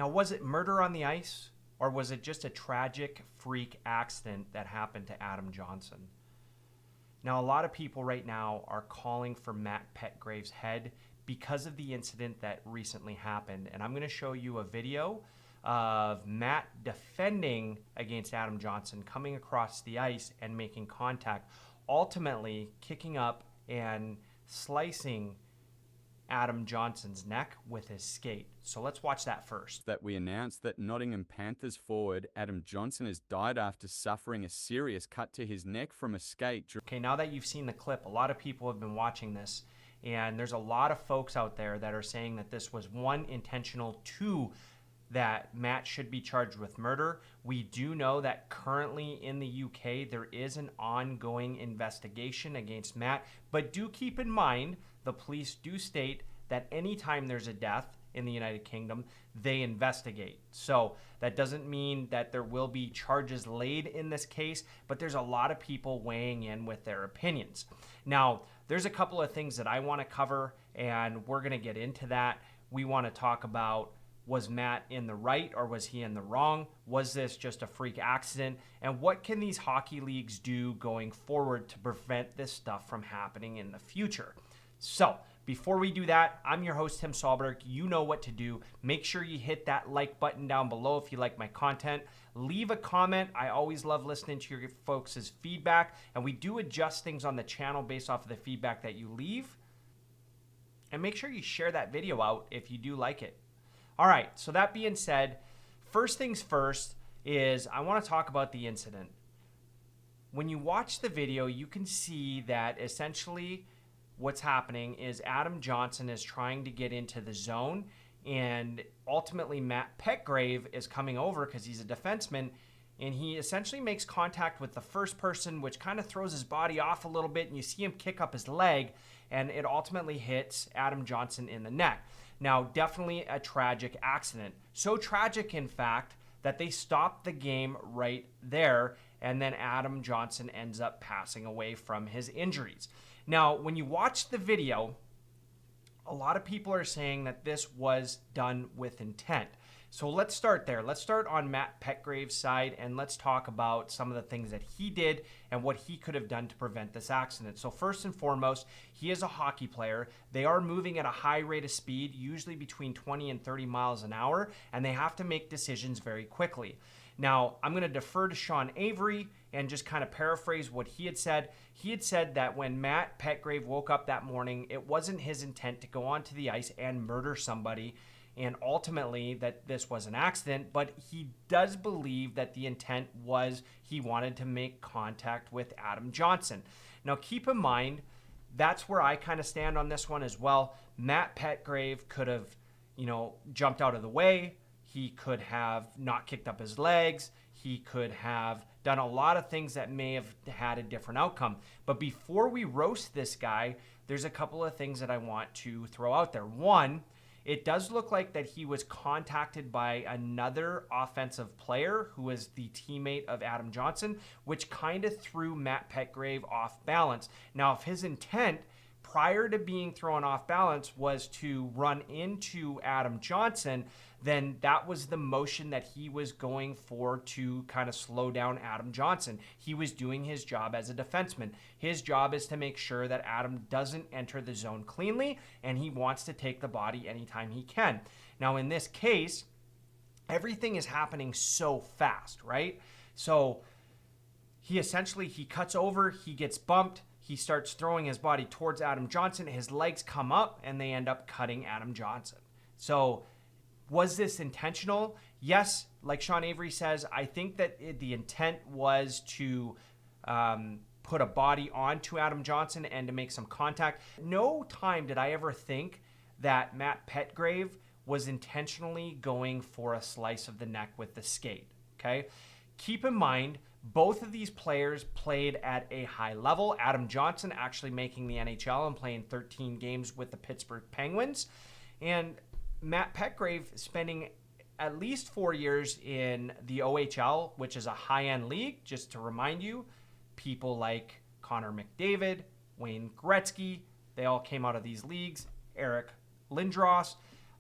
Now, was it murder on the ice, or was it just a tragic freak accident that happened to Adam Johnson? Now, a lot of people right now are calling for Matt Petgrave's head because of the incident that recently happened. And I'm going to show you a video of Matt defending against Adam Johnson, coming across the ice and making contact, ultimately kicking up and slicing Adam Johnson's neck with his skate. So let's watch that first. That we announced that Nottingham Panthers forward Adam Johnson has died after suffering a serious cut to his neck from a skate. Okay, now that you've seen the clip, a lot of people have been watching this, and there's a lot of folks out there that are saying that this was one, intentional, two, that Matt should be charged with murder. We do know that currently in the UK there is an ongoing investigation against Matt, but do keep in mind the police do state that anytime there's a death in the United Kingdom, they investigate. So that doesn't mean that there will be charges laid in this case, but there's a lot of people weighing in with their opinions. Now, there's a couple of things that I want to cover, and we're going to get into that. We want to talk about, was Matt in the right or was he in the wrong? Was this just a freak accident? And what can these hockey leagues do going forward to prevent this stuff from happening in the future? So before we do that, I'm your host, Tim Solberg. You know what to do. Make sure you hit that like button down below if you like my content. Leave a comment. I always love listening to your folks' feedback, and we do adjust things on the channel based off of the feedback that you leave. And make sure you share that video out if you do like it. All right, so that being said, first things first is I want to talk about the incident. When you watch the video, you can see that essentially what's happening is Adam Johnson is trying to get into the zone, and ultimately Matt Petgrave is coming over because he's a defenseman, and he essentially makes contact with the first person, which kind of throws his body off a little bit, and you see him kick up his leg, and it ultimately hits Adam Johnson in the neck. Now, definitely a tragic accident. So tragic, in fact, that they stopped the game right there, and then Adam Johnson ends up passing away from his injuries. Now, when you watch the video, a lot of people are saying that this was done with intent. So let's start there. Let's start on Matt Petgrave's side, and let's talk about some of the things that he did and what he could have done to prevent this accident. So first and foremost, he is a hockey player. They are moving at a high rate of speed, usually between 20 and 30 miles an hour, and they have to make decisions very quickly. Now, I'm going to defer to Sean Avery and just kind of paraphrase what he had said. He had said that when Matt Petgrave woke up that morning, it wasn't his intent to go onto the ice and murder somebody, and ultimately that this was an accident, but he does believe that the intent was he wanted to make contact with Adam Johnson. Now, keep in mind, that's where I kind of stand on this one as well. Matt Petgrave could have, jumped out of the way. He could have not kicked up his legs. He could have done a lot of things that may have had a different outcome. But before we roast this guy, there's a couple of things that I want to throw out there. One, it does look like that he was contacted by another offensive player who was the teammate of Adam Johnson, which kind of threw Matt Petgrave off balance. Now, if his intent prior to being thrown off balance was to run into Adam Johnson, then that was the motion that he was going for to kind of slow down Adam Johnson. He was doing his job as a defenseman. His job is to make sure that Adam doesn't enter the zone cleanly, and he wants to take the body anytime he can. Now, in this case, everything is happening so fast, right? So he cuts over, he gets bumped, he starts throwing his body towards Adam Johnson, his legs come up, and they end up cutting Adam Johnson. So was this intentional? Yes, like Sean Avery says, I think that the intent was to put a body onto Adam Johnson and to make some contact. No time did I ever think that Matt Petgrave was intentionally going for a slice of the neck with the skate, okay? Keep in mind, both of these players played at a high level. Adam Johnson actually making the NHL and playing 13 games with the Pittsburgh Penguins. And Matt Petgrave spending at least 4 years in the OHL, which is a high-end league. Just to remind you, people like Connor McDavid, Wayne Gretzky, they all came out of these leagues. Eric Lindros.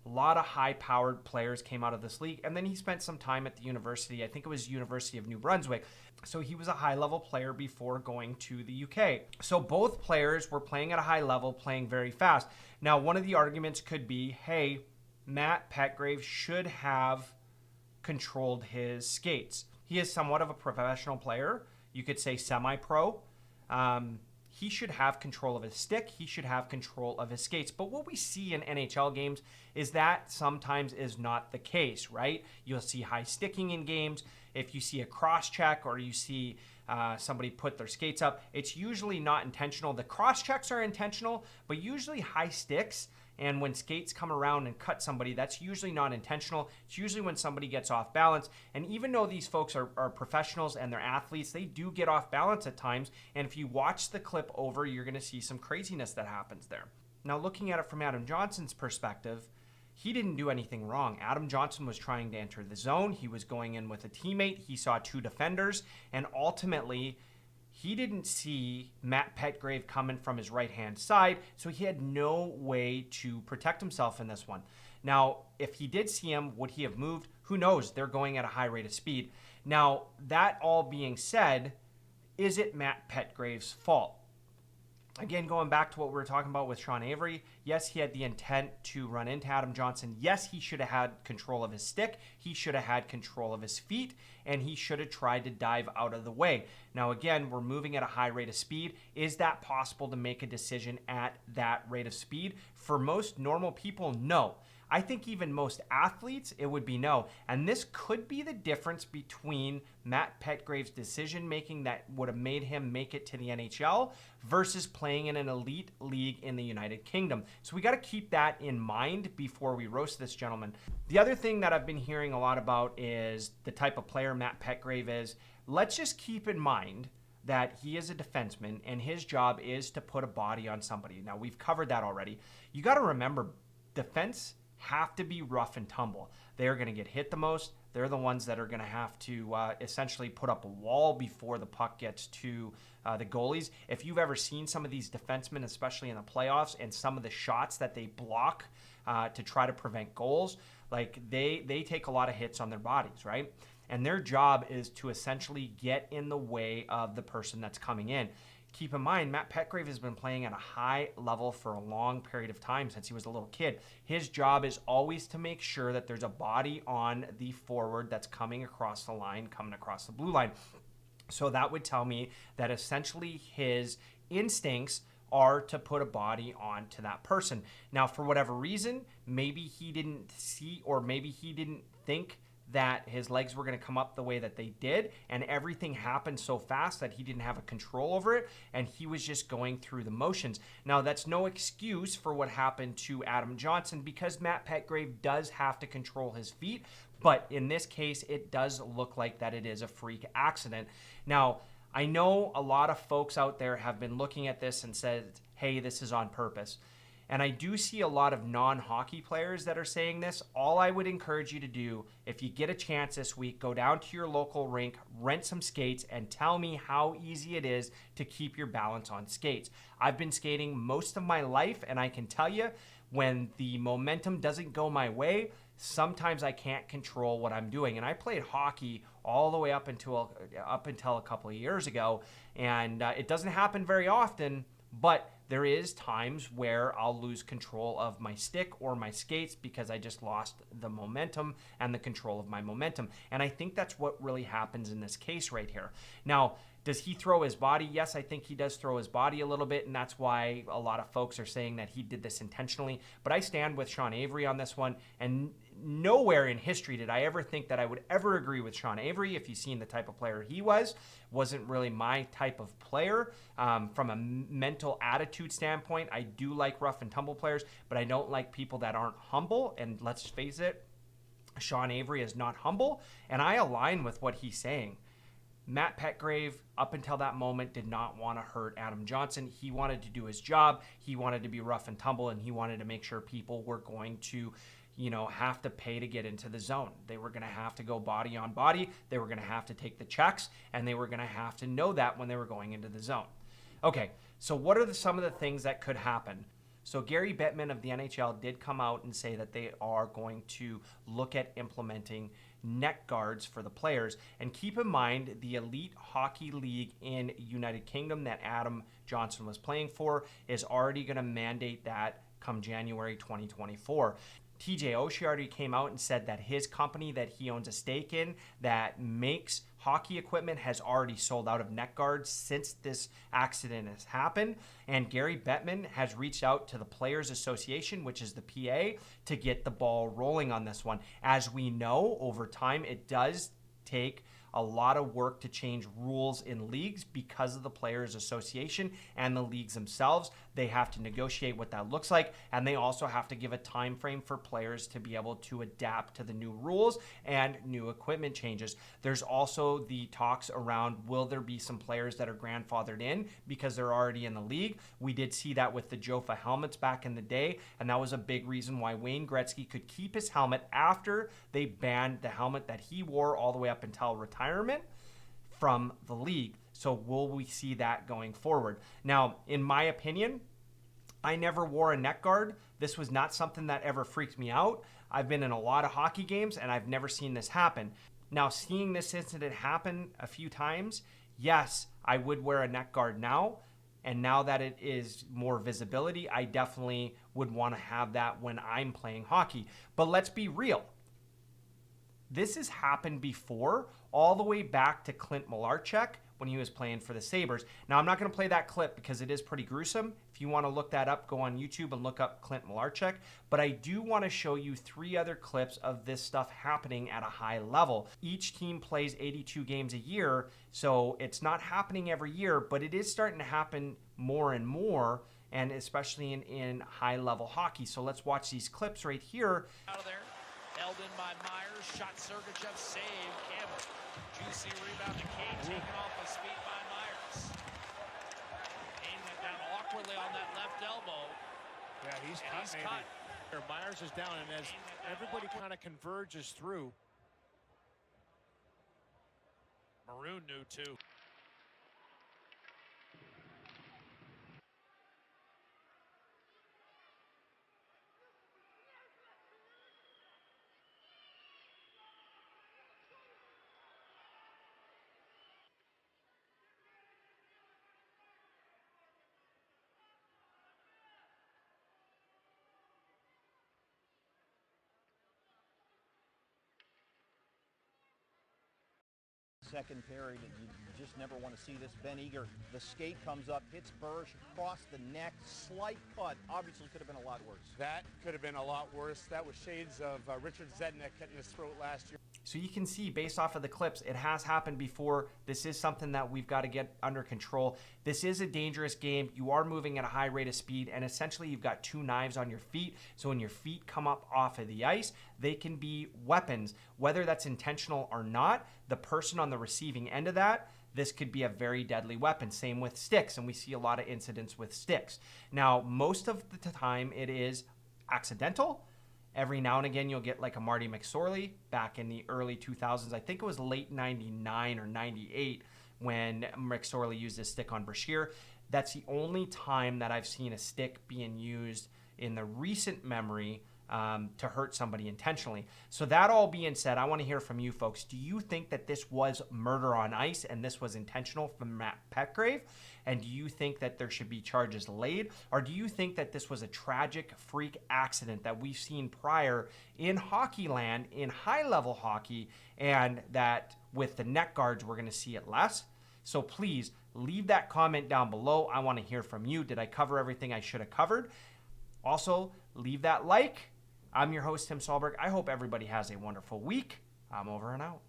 A lot of high-powered players came out of this league, and then he spent some time at the university. I think it was University of New Brunswick. So he was a high-level player before going to the UK. So both players were playing at a high level, playing very fast. Now, one of the arguments could be, hey, Matt Petgrave should have controlled his skates. He is somewhat of a professional player. You could say semi-pro. He should have control of his stick. He should have control of his skates. But what we see in NHL games is that sometimes is not the case, right? You'll see high sticking in games. If you see a cross check or you see somebody put their skates up, it's usually not intentional. The cross checks are intentional, but usually high sticks. And when skates come around and cut somebody, that's usually not intentional. It's usually when somebody gets off balance. And even though these folks are professionals and they're athletes, they do get off balance at times. And if you watch the clip over, you're going to see some craziness that happens there. Now, looking at it from Adam Johnson's perspective, he didn't do anything wrong. Adam Johnson was trying to enter the zone. He was going in with a teammate. He saw two defenders. And ultimately, he didn't see Matt Petgrave coming from his right-hand side, so he had no way to protect himself in this one. Now, if he did see him, would he have moved? Who knows? They're going at a high rate of speed. Now, that all being said, is it Matt Petgrave's fault? Again, going back to what we were talking about with Sean Avery, yes, he had the intent to run into Adam Johnson. Yes, he should have had control of his stick. He should have had control of his feet, and he should have tried to dive out of the way. Now, again, we're moving at a high rate of speed. Is that possible to make a decision at that rate of speed? For most normal people, no. I think even most athletes, it would be no. And this could be the difference between Matt Petgrave's decision-making that would have made him make it to the NHL versus playing in an elite league in the United Kingdom. So we got to keep that in mind before we roast this gentleman. The other thing that I've been hearing a lot about is the type of player Matt Petgrave is. Let's just keep in mind that he is a defenseman and his job is to put a body on somebody. Now, we've covered that already. You got to remember, defense have to be rough and tumble. They're going to get hit the most. They're the ones that are going to have to essentially put up a wall before the puck gets to the goalies. If you've ever seen some of these defensemen, especially in the playoffs, and some of the shots that they block to try to prevent goals, like they take a lot of hits on their bodies, right? And their job is to essentially get in the way of the person that's coming in. Keep in mind, Matt Petgrave has been playing at a high level for a long period of time since he was a little kid. His job is always to make sure that there's a body on the forward that's coming across the line, coming across the blue line. So that would tell me that essentially his instincts are to put a body onto that person. Now, for whatever reason, maybe he didn't see or maybe he didn't think that his legs were going to come up the way that they did, and everything happened so fast that he didn't have a control over it, and he was just going through the motions. Now, that's no excuse for what happened to Adam Johnson, because Matt Petgrave does have to control his feet, but in this case, it does look like that it is a freak accident. Now, I know a lot of folks out there have been looking at this and said, hey, this is on purpose. And I do see a lot of non-hockey players that are saying this. All I would encourage you to do, if you get a chance this week, go down to your local rink, rent some skates, and tell me how easy it is to keep your balance on skates. I've been skating most of my life, and I can tell you, when the momentum doesn't go my way, sometimes I can't control what I'm doing. And I played hockey all the way up until a couple of years ago, and it doesn't happen very often, but there is times where I'll lose control of my stick or my skates because I just lost the momentum and the control of my momentum. And I think that's what really happens in this case right here. Now, does he throw his body? Yes, I think he does throw his body a little bit, and that's why a lot of folks are saying that he did this intentionally. But I stand with Sean Avery on this one, and nowhere in history did I ever think that I would ever agree with Sean Avery. If you've seen the type of player he wasn't really my type of player. From a mental attitude standpoint, I do like rough and tumble players, but I don't like people that aren't humble, and let's face it, Sean Avery is not humble, and I align with what he's saying. Matt Petgrave, up until that moment, did not want to hurt Adam Johnson. He wanted to do his job. He wanted to be rough and tumble, and he wanted to make sure people were going to, have to pay to get into the zone. They were going to have to go body on body. They were going to have to take the checks, and they were going to have to know that when they were going into the zone. Okay, so what are some of the things that could happen? So Gary Bettman of the NHL did come out and say that they are going to look at implementing neck guards for the players. And keep in mind, the Elite Hockey League in United Kingdom that Adam Johnson was playing for is already going to mandate that come January 2024. TJ Oshie already came out and said that his company that he owns a stake in that makes hockey equipment has already sold out of neck guards since this accident has happened. And Gary Bettman has reached out to the Players Association, which is the PA, to get the ball rolling on this one. As we know, over time, it does take a lot of work to change rules in leagues because of the Players Association and the leagues themselves. They have to negotiate what that looks like, and they also have to give a time frame for players to be able to adapt to the new rules and new equipment changes. There's also the talks around, will there be some players that are grandfathered in because they're already in the league? We did see that with the Jofa helmets back in the day, and that was a big reason why Wayne Gretzky could keep his helmet after they banned the helmet that he wore all the way up until retirement from the league. So will we see that going forward? Now, in my opinion, I never wore a neck guard. This was not something that ever freaked me out. I've been in a lot of hockey games and I've never seen this happen. Now, seeing this incident happen a few times, yes, I would wear a neck guard now. And now that it is more visibility, I definitely would want to have that when I'm playing hockey. But let's be real. This has happened before, all the way back to Clint Malarchuk when he was playing for the Sabres. Now, I'm not going to play that clip because it is pretty gruesome. If you want to look that up, go on YouTube and look up Clint Malarchuk. But I do want to show you 3 other clips of this stuff happening at a high level. Each team plays 82 games a year, so it's not happening every year, but it is starting to happen more and more, and especially in high-level hockey. So let's watch these clips right here. Out of there. Held in by Myers, shot Sergachev, save, Campbell. Juicy rebound to Kane, taken off his feet by Myers. Kane went down awkwardly on that left elbow. Yeah, he's cut. Myers is down, and as everybody kind of converges through. Maroon knew too. Second period, you just never want to see this. Ben Eager, the skate comes up, hits Bursch across the neck, slight cut. Obviously could have been a lot worse. That could have been a lot worse. That was shades of Richard Zednik hitting his throat last year. So you can see based off of the clips, it has happened before. This is something that we've got to get under control. This is a dangerous game. You are moving at a high rate of speed, and essentially you've got 2 knives on your feet. So when your feet come up off of the ice, they can be weapons. Whether that's intentional or not, the person on the receiving end of that, this could be a very deadly weapon. Same with sticks, and we see a lot of incidents with sticks. Now, most of the time it is accidental. Every now and again, you'll get like a Marty McSorley back in the early 2000s. I think it was late 99 or 98 when McSorley used his stick on Brashear. That's the only time that I've seen a stick being used in the recent memory to hurt somebody intentionally. So that all being said, I want to hear from you folks. Do you think that this was murder on ice and this was intentional from Matt Petgrave? And do you think that there should be charges laid? Or do you think that this was a tragic freak accident that we've seen prior in hockey land, in high-level hockey, and that with the neck guards, we're going to see it less? So please leave that comment down below. I want to hear from you. Did I cover everything I should have covered? Also, leave that like. I'm your host, Tim Solberg. I hope everybody has a wonderful week. I'm over and out.